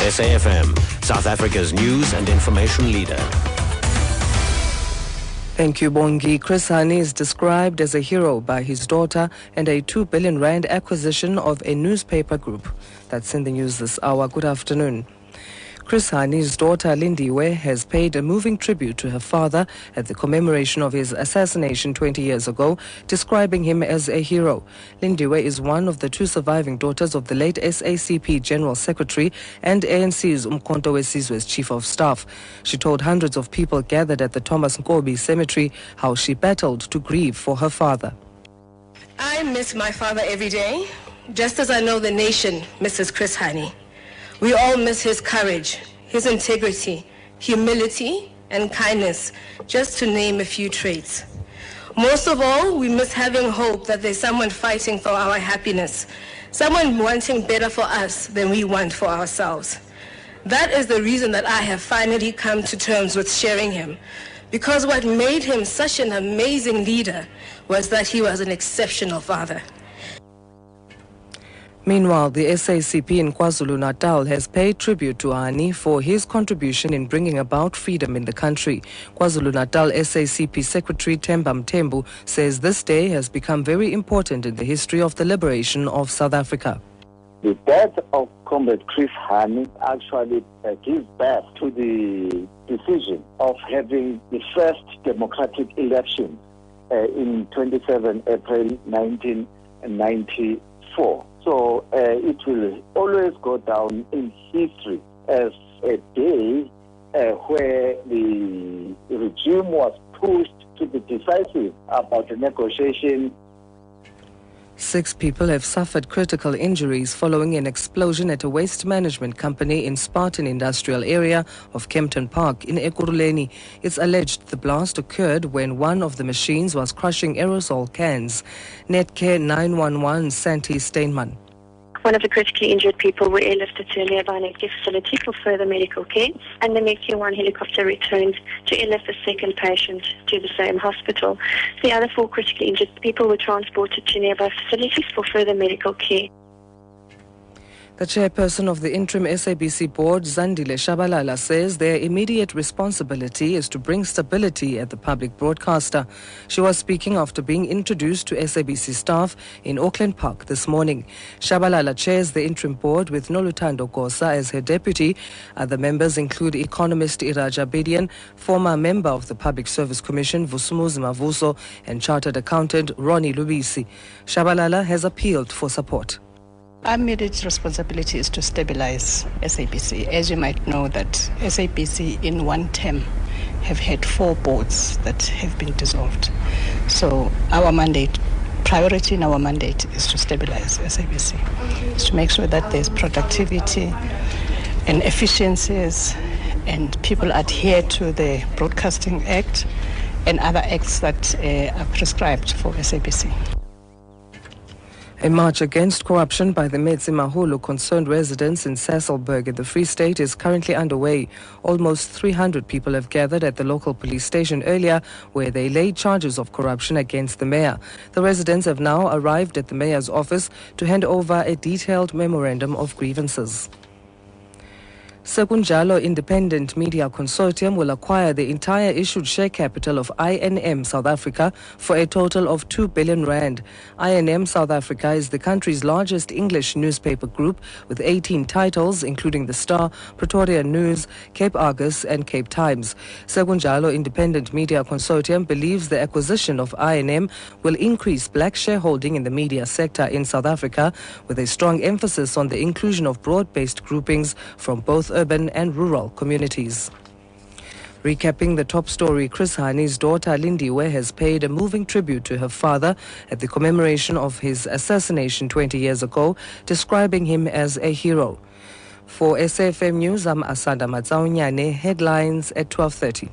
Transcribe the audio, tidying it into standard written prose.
SAfm, South Africa's news and information leader. Thank you, Bongi. Chris Hani is described as a hero by his daughter and a 2 billion rand acquisition of a newspaper group. That's in the news this hour. Good afternoon. Chris Hani's daughter Lindiwe has paid a moving tribute to her father at the commemoration of his assassination 20 years ago, describing him as a hero. Lindiwe is one of the two surviving daughters of the late SACP General Secretary and ANC's Umkhonto weSizwe's Chief of Staff. She told hundreds of people gathered at the Thomas Nkobi Cemetery how she battled to grieve for her father. I miss my father every day, just as I know the nation misses Chris Hani. We all miss his courage, his integrity, humility, and kindness, just to name a few traits. Most of all, we miss having hope that there's someone fighting for our happiness, someone wanting better for us than we want for ourselves. That is the reason that I have finally come to terms with sharing him, because what made him such an amazing leader was that he was an exceptional father. Meanwhile, the SACP in KwaZulu-Natal has paid tribute to Hani for his contribution in bringing about freedom in the country. KwaZulu-Natal SACP Secretary Themba Mthembu says this day has become very important in the history of the liberation of South Africa. The death of Comrade Chris Hani actually gives birth to the decision of having the first democratic election in 27 April 1994. So it will always go down in history as a day where the regime was pushed to be decisive about the negotiation. 6 people have suffered critical injuries following an explosion at a waste management company in Spartan Industrial Area of Kempton Park in Ekurhuleni. It's alleged the blast occurred when one of the machines was crushing aerosol cans. Netcare 911 Santi Steinman. One of the critically injured people were airlifted to a nearby Netcare facility for further medical care, and the Netcare 1 helicopter returned to airlift the second patient to the same hospital. The other 4 critically injured people were transported to nearby facilities for further medical care. The chairperson of the Interim SABC board, Zandile Shabalala, says their immediate responsibility is to bring stability at the public broadcaster. She was speaking after being introduced to SABC staff in Auckland Park this morning. Shabalala chairs the interim board with Noluthando Gosa as her deputy. Other members include economist Iraja Bedian, former member of the Public Service Commission Vusumuzi Mavuso, and chartered accountant Ronnie Lubisi. Shabalala has appealed for support. Our immediate responsibility is to stabilize SABC. As you might know, that SABC in one term have had 4 boards that have been dissolved. So our mandate, priority in our mandate is to stabilize SABC, is to make sure that there's productivity and efficiencies and people adhere to the Broadcasting Act and other acts that are prescribed for SABC. A march against corruption by the Metsi Mahulu concerned residents in Sasolburg in the Free State is currently underway. Almost 300 people have gathered at the local police station earlier where they laid charges of corruption against the mayor. The residents have now arrived at the mayor's office to hand over a detailed memorandum of grievances. Sekunjalo Independent Media Consortium will acquire the entire issued share capital of INM South Africa for a total of 2 billion rand. INM South Africa is the country's largest English newspaper group with 18 titles, including The Star, Pretoria News, Cape Argus and Cape Times. Sekunjalo Independent Media Consortium believes the acquisition of INM will increase black shareholding in the media sector in South Africa, with a strong emphasis on the inclusion of broad-based groupings from both urban and rural communities. Recapping the top story, Chris Hani's daughter Lindiwe has paid a moving tribute to her father at the commemoration of his assassination 20 years ago, describing him as a hero. For SAfm News, I'm Asanda Matsaunyane. Headlines at 12:30.